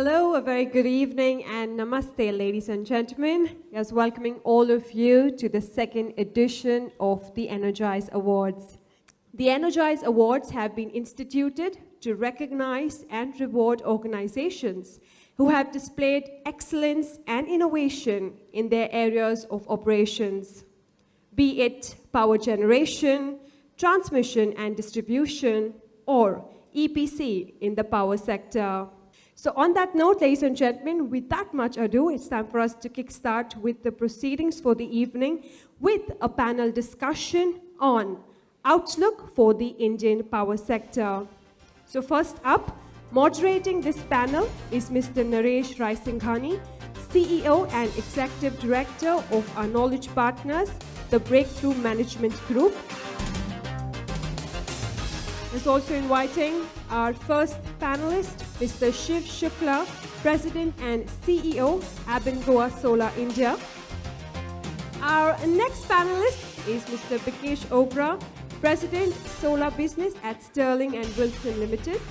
Hello, a very good evening and namaste, ladies and gentlemen. Yes, welcoming all of you to the second edition of the Energize Awards. The Energize Awards have been instituted to recognize and reward organizations who have displayed excellence and innovation in their areas of operations, be it power generation, transmission and distribution, or EPC in the power sector. So on that note, ladies and gentlemen, without much ado, it's time for us to kickstart with the proceedings for the evening with a panel discussion on outlook for the Indian power sector. So first up, moderating this panel is Mr. Naresh Raisinghani, CEO and Executive Director of our Knowledge Partners, the Breakthrough Management Group. Is also inviting our first panelist, Mr. Shiv Shukla, President and CEO, Abengoa Solar India. Our next panelist is Mr. Bikesh Oberoi, President, Solar Business at Sterling and Wilson Limited.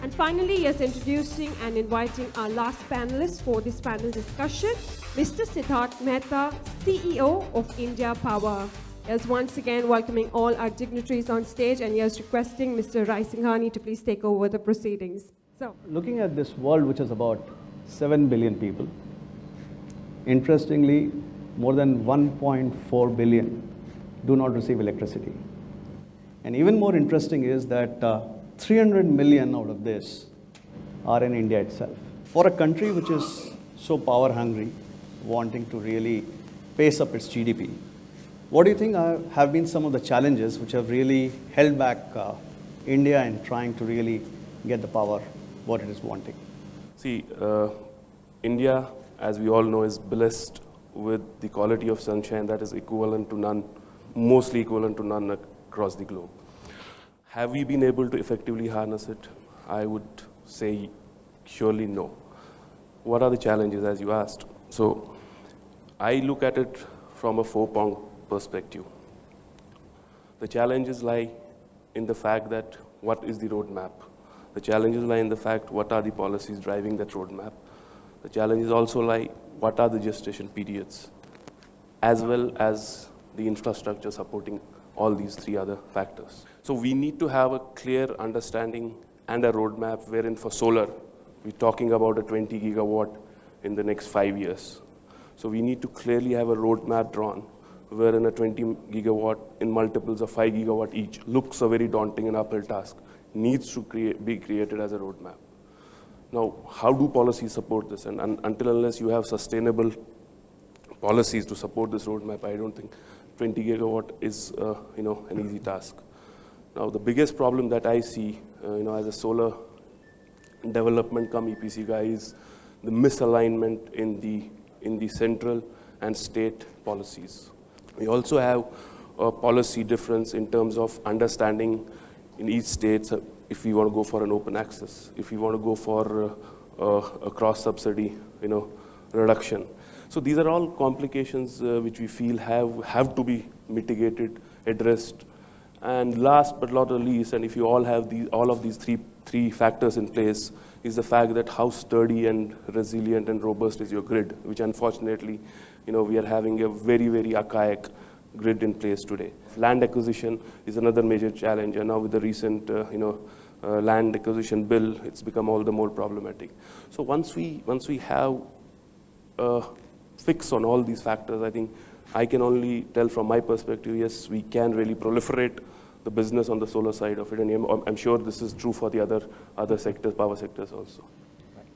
And finally, yes, introducing and inviting our last panelist for this panel discussion, Mr. Siddharth Mehta, CEO of India Power. Yes, once again, welcoming all our dignitaries on stage, and yes, requesting Mr. Raisinghani to please take over the proceedings. So, looking at this world, which is about 7 billion people, interestingly, more than 1.4 billion do not receive electricity. And even more interesting is that 300 million out of this are in India itself. For a country which is so power hungry, wanting to really pace up its GDP, what do you think have been some of the challenges which have really held back India in trying to really get the power what it is wanting? See, India, as we all know, is blessed with the quality of sunshine that is equivalent to none, mostly equivalent to none across the globe. Have we been able to effectively harness it? I would say surely no. What are the challenges, as you asked? So I look at it from a four-pronged perspective. The challenges lie in the fact that what is the roadmap? The challenges lie in the fact what are the policies driving that roadmap? The challenges also lie what are the gestation periods, as well as the infrastructure supporting all these three other factors. So we need to have a clear understanding and a roadmap wherein for solar, we're talking about a 20 gigawatt in the next 5 years. So we need to clearly have a roadmap drawn wherein a 20 gigawatt in multiples of 5 gigawatt each looks a very daunting and uphill task, needs to be created as a roadmap. Now, how do policies support this? And until unless you have sustainable policies to support this roadmap, I don't think 20 gigawatt is an easy task. Now, the biggest problem that I see as a solar development come EPC guy is the misalignment in the central and state policies. We also have a policy difference in terms of understanding in each state if we want to go for an open access, if we want to go for a cross-subsidy reduction. So these are all complications which we feel have to be mitigated, addressed. And last but not the least, and if you all have all of these three factors in place, is the fact that how sturdy and resilient and robust is your grid, which unfortunately, we are having a very, very archaic grid in place today. Land acquisition is another major challenge, and now with the recent, land acquisition bill, it's become all the more problematic. So once we have a fix on all these factors, I think I can only tell from my perspective, yes, we can really proliferate the business on the solar side of it, and I'm sure this is true for the other sectors, power sectors also.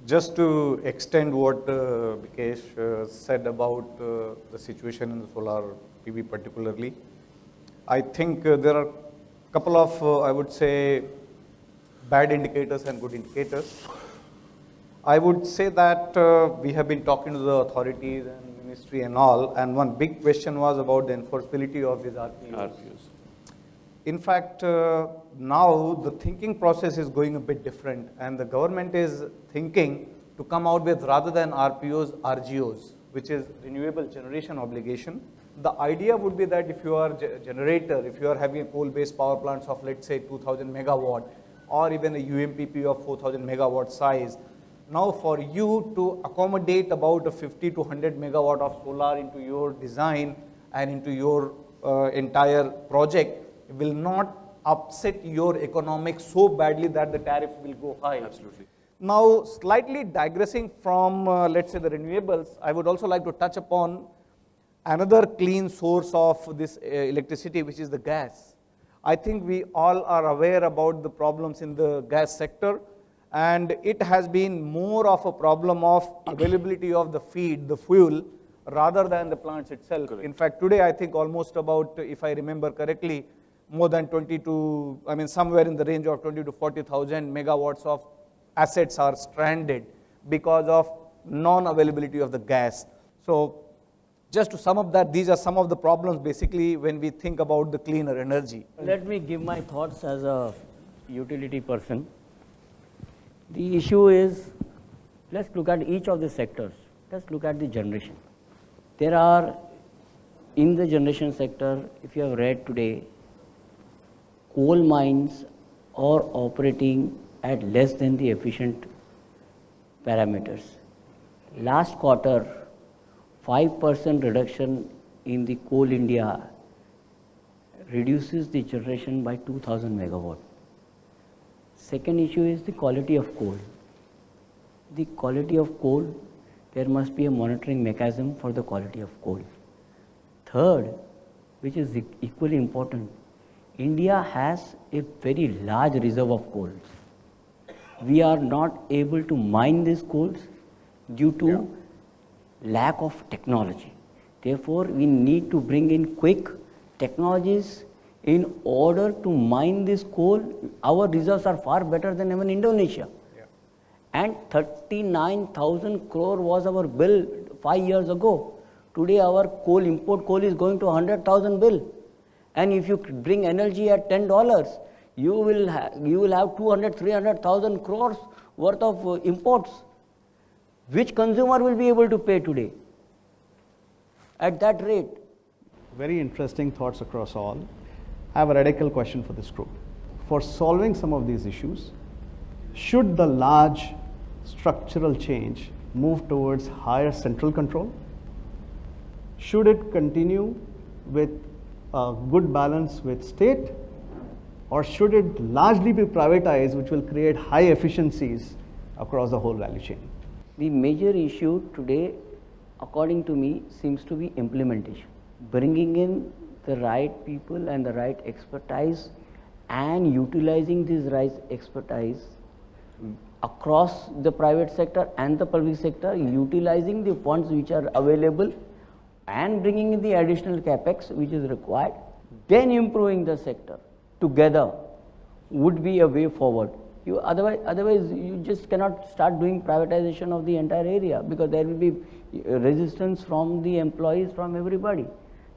Just to extend what Bikesh said about the situation in the solar PV particularly, I think there are a couple of, I would say, bad indicators and good indicators. I would say that we have been talking to the authorities and ministry and all, and one big question was about the enforceability of these RPUs. In fact, now the thinking process is going a bit different, and the government is thinking to come out with, rather than RPOs, RGOs, which is renewable generation obligation. The idea would be that if you are a generator, if you are having a coal-based power plants of, let's say, 2000 megawatt, or even a UMPP of 4000 megawatt size, Now for you to accommodate about a 50 to 100 megawatt of solar into your design and into your entire project will not upset your economics so badly that the tariff will go high. Absolutely. Now, slightly digressing from, let's say, the renewables, I would also like to touch upon another clean source of this electricity, which is the gas. I think we all are aware about the problems in the gas sector, and it has been more of a problem of availability of the feed, the fuel, rather than the plants itself. Correct. In fact, today I think almost about, if I remember correctly, more than 20 to, I mean somewhere in the range of 20 to 40,000 megawatts of assets are stranded because of non-availability of the gas. So just to sum up that, these are some of the problems basically when we think about the cleaner energy. Let me give my thoughts as a utility person. The issue is, let's look at each of the sectors. Let's look at the generation. There are, in the generation sector, if you have read today, coal mines are operating at less than the efficient parameters. Last quarter, 5% reduction in the Coal India reduces the generation by 2000 megawatt. Second issue is the quality of coal. The quality of coal, there must be a monitoring mechanism for the quality of coal. Third, which is equally important, India has a very large reserve of coal. We are not able to mine these coals due to lack of technology. Therefore, we need to bring in quick technologies in order to mine this coal. Our reserves are far better than even Indonesia. And 39,000 crore was our bill 5 years ago. Today our coal, import coal is going to 100,000 bill. And if you bring energy at $10, you will have 200, 300,000 crores worth of imports. Which consumer will be able to pay today at that rate? Very interesting thoughts across all. I have a radical question for this group. For solving some of these issues, should the large structural change move towards higher central control? Should it continue with a good balance with state? Or should it largely be privatized, which will create high efficiencies across the whole value chain? The major issue today, according to me, seems to be implementation. Bringing in the right people and the right expertise and utilizing this right expertise across the private sector and the public sector, utilizing the funds which are available and bringing in the additional capex which is required, then improving the sector together would be a way forward. Otherwise you just cannot start doing privatization of the entire area, because there will be resistance from the employees, from everybody.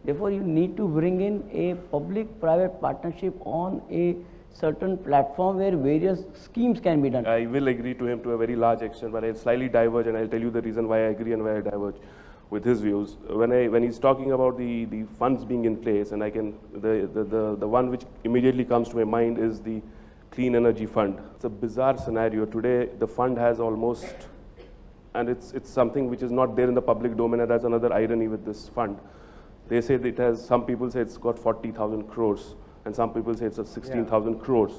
Therefore, you need to bring in a public-private partnership on a certain platform where various schemes can be done. I will agree to him to a very large extent, but I'll slightly diverge, and I'll tell you the reason why I agree and why I diverge with his views. When he's talking about the funds being in place, and the one which immediately comes to my mind is the Clean Energy Fund. It's a bizarre scenario. Today, the fund has almost, and it's something which is not there in the public domain, and that's another irony with this fund. They say that it has, some people say it's got 40,000 crores, and some people say it's 16,000 crores.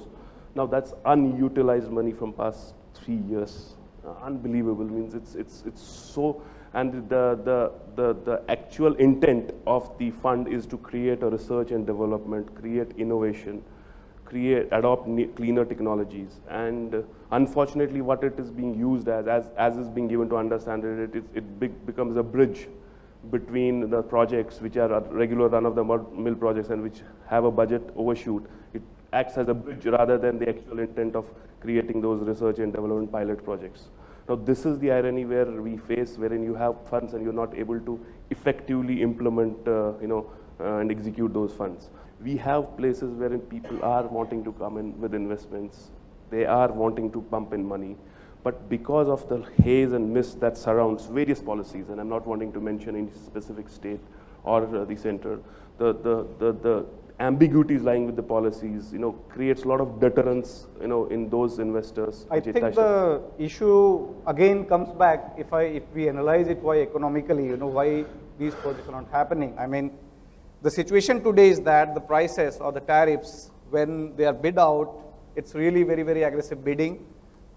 Now that's unutilized money from past 3 years. Unbelievable. Means it's so, and the actual intent of the fund is to create a research and development, create innovation, adopt cleaner technologies. And unfortunately, what it is being used as is being given to understand it becomes a bridge between the projects which are regular run-of-the-mill projects and which have a budget overshoot. It acts as a bridge rather than the actual intent of creating those research and development pilot projects. Now, this is the irony where we face, wherein you have funds and you're not able to effectively implement, and execute those funds. We have places wherein people are wanting to come in with investments. They are wanting to pump in money. But because of the haze and mist that surrounds various policies, and I'm not wanting to mention any specific state or the center, the ambiguities lying with the policies, creates a lot of deterrence, in those investors. I think the issue again comes back, if we analyze it, why economically, why these projects are not happening. I mean, the situation today is that the prices or the tariffs, when they are bid out, it's really very, very aggressive bidding.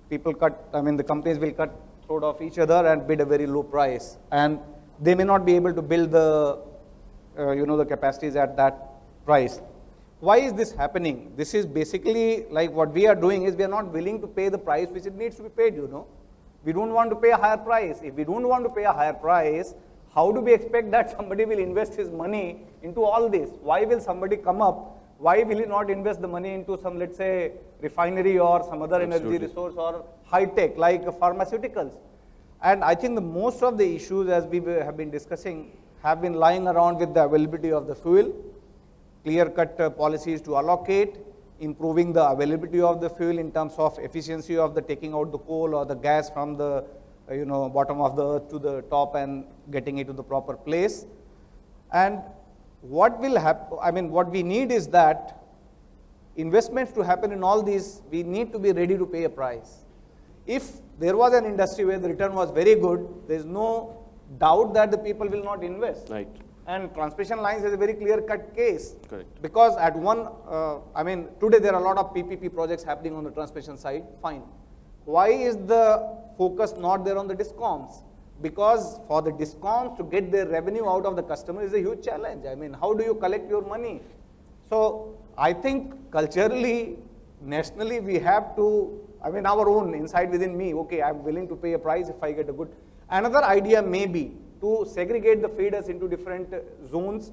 People the companies will cut throat of each other and bid a very low price. And they may not be able to build the, the capacities at that price. Why is this happening? This is basically like what we are doing is we are not willing to pay the price which it needs to be paid, We don't want to pay a higher price. If we don't want to pay a higher price, how do we expect that somebody will invest his money into all this? Why will somebody come up? Why will he not invest the money into some, let's say, refinery or some other energy resource or high tech like pharmaceuticals? And I think the most of the issues, as we have been discussing, have been lying around with the availability of the fuel, clear-cut policies to allocate, improving the availability of the fuel in terms of efficiency of the taking out the coal or the gas from the bottom of the earth to the top and getting it to the proper place. And what will happen, what we need is that investments to happen in all these, we need to be ready to pay a price. If there was an industry where the return was very good, there is no doubt that the people will not invest. Right. And transmission lines is a very clear-cut case. Correct. Because at today there are a lot of PPP projects happening on the transmission side, fine. Why is the focus not there on the DISCOMs? Because for the DISCOMs to get their revenue out of the customer is a huge challenge. How do you collect your money? So I think culturally, nationally, we have to, our own inside within me, okay, I'm willing to pay a price if I get a good. Another idea may be to segregate the feeders into different zones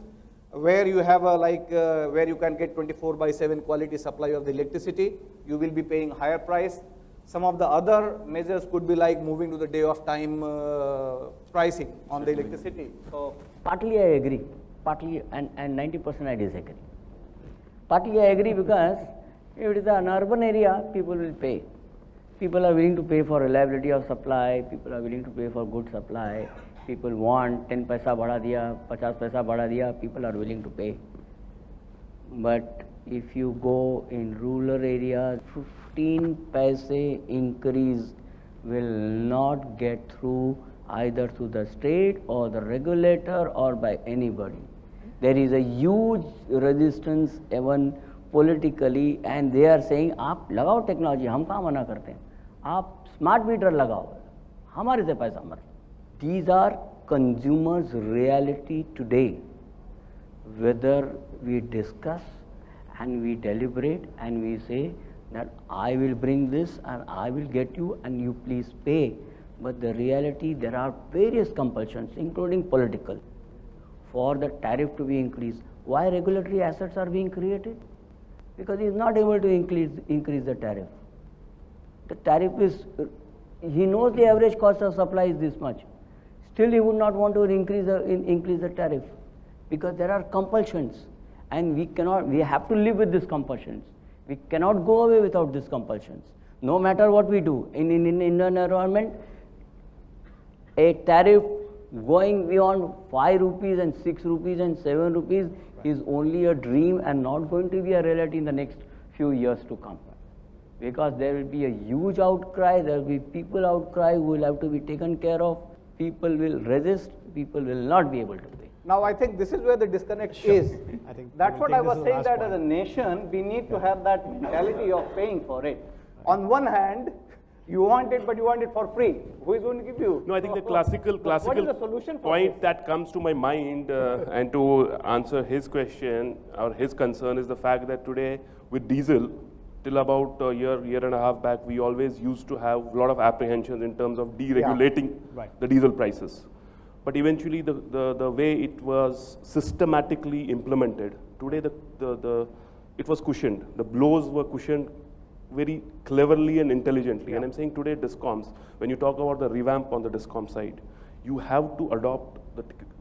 where you have where you can get 24/7 quality supply of the electricity. You will be paying higher price. Some of the other measures could be like moving to the day of time pricing on the electricity. So partly I agree, partly and 90% I disagree. Partly I agree because if it is an urban area, people will pay. People are willing to pay for reliability of supply, people are willing to pay for good supply, people want 10 paisa bada diya, 50 paisa bada diya, people are willing to pay. But if you go in rural areas, 15 paise increase will not get through either to the state or the regulator or by anybody. There is a huge resistance even politically, and they are saying, आप लगाओ technology, हम कहाँ मना करते हैं, आप smart meter लगाओ, हमारे से पैसा मर. These are consumers' reality today. Whether we discuss and we deliberate and we say that I will bring this and I will get you and you please pay, but the reality, there are various compulsions, including political, for the tariff to be increased. Why regulatory assets are being created? Because he is not able to increase the tariff. The tariff is, he knows the average cost of supply is this much. Still he would not want to increase the tariff because there are compulsions and we have to live with these compulsions. We cannot go away without these compulsions. No matter what we do in Indian environment, a tariff going beyond 5 rupees and 6 rupees and 7 rupees is only a dream and not going to be a reality in the next few years to come. Because there will be a huge outcry, there will be people outcry who will have to be taken care of, people will resist, people will not be able to pay. Now I think this is where the disconnect is. I think that's what I was saying, that as a nation, we need to have that mentality of paying for it. On one hand, you want it, but you want it for free. Who is going to give you? No, I think the classical what is the solution for point this? that comes to my mind and to answer his question or his concern is the fact that today with diesel, till about a year and a half back, we always used to have a lot of apprehensions in terms of deregulating the diesel prices. But eventually, the way it was systematically implemented, today it was cushioned. The blows were cushioned very cleverly and intelligently. And I'm saying today DISCOMs, when you talk about the revamp on the DISCOM side, you have to adopt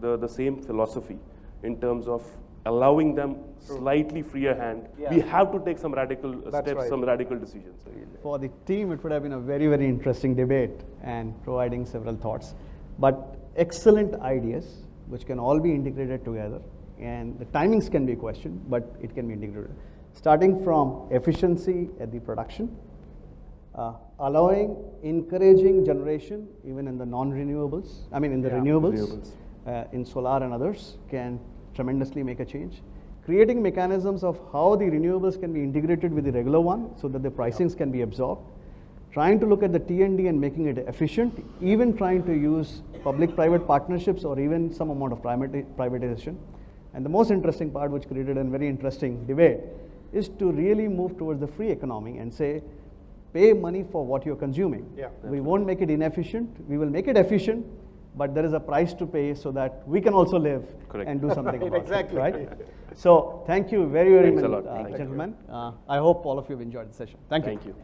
the same philosophy in terms of allowing them slightly freer hand. We have to take some radical steps, some radical decisions. For the team, it would have been a very, very interesting debate and providing several thoughts. But excellent ideas, which can all be integrated together. and the timings can be questioned, but it can be integrated. Starting from efficiency at the production, allowing, encouraging generation even in the non-renewables, I mean in the renewables. In solar and others can tremendously make a change. Creating mechanisms of how the renewables can be integrated with the regular one so that the pricings can be absorbed. Trying to look at the T&D and making it efficient, even trying to use public-private partnerships or even some amount of privatization. And the most interesting part, which created a very interesting debate, is to really move towards the free economy and say, pay money for what you're consuming. Yeah. We won't make it inefficient, we will make it efficient, but there is a price to pay so that we can also live and do something about Exactly. it, right? So thank you very, very Thanks a much, lot. gentlemen. I hope all of you have enjoyed the session. Thank you. Thank you.